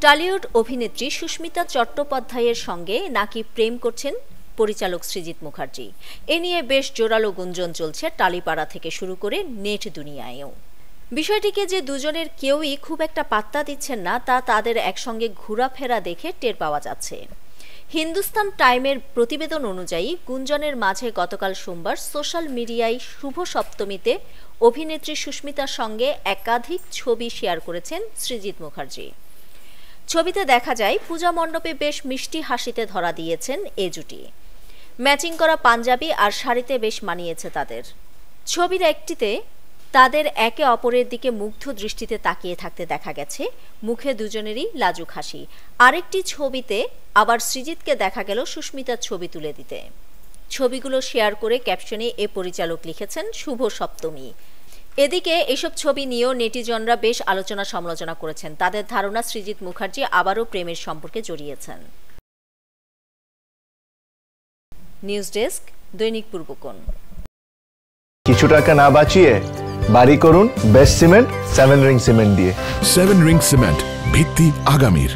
Tollywood অভিনেত্রী সুস্মিতা চট্টোপাধ্যায়ের সঙ্গে নাকি প্রেম করছেন পরিচালক সৃজিত মুখার্জি। এ নিয়ে বেশ জোরালো গুঞ্জন চলছে টালিপাড়া থেকে শুরু করে নেট দুনিয়ায়ও। বিষয়টিকে যে দুজনের কেউই খুব একটা পাত্তা দিচ্ছেন না তা তাদের একসঙ্গে ঘোরাফেরা দেখে টের পাওয়া যাচ্ছে। হিন্দুস্তান টাইমের প্রতিবেদন অনুযায়ী গুঞ্জনের মাঝে গতকাল সোমবার সোশ্যাল মিডিয়ায় শুভ সপ্তমীতে অভিনেত্রী সুস্মিতার সঙ্গে একাধিক ছবি শেয়ার করেছেন সৃজিত মুখার্জি। ছবিতে দেখা যায় পূজা মণ্ডপে বেশ মিষ্টি হাসিতে ধরা দিয়েছেন এ জুটি। ম্যাচিং করা পাঞ্জাবি আর শাড়িতে বেশ মানিয়েছে তাদের। ছবির একটিতে তাদের একে অপরের দিকে মুগ্ধ দৃষ্টিতে তাকিয়ে থাকতে দেখা গেছে, মুখে দুজনেরই লাজুক হাসি। আরেকটি ছবিতে আবার সৃজিতকে দেখা গেল সুস্মিতার ছবি তুলে দিতে। ছবিগুলো শেয়ার করে ক্যাপশনে এ পরিচালক লিখেছেন শুভ সপ্তমী। এদিকে এসব ছবি নিয়েও নেটিজনরা বেশ আলোচনা সমালোচনা করেছেন। তাদের ধারণা সৃজিত মুখার্জি আবারও প্রেমের সম্পর্কে জড়িয়েছেন। নিউজ ডেস্ক, দৈনিক পূর্বকোণ। কিছু টাকা না বাঁচিয়ে বাড়ি করুন বেস্ট সিমেন্ট 7 রিং সিমেন্ট দিয়ে। 7 রিং সিমেন্ট, ভিত্তি আগামীর।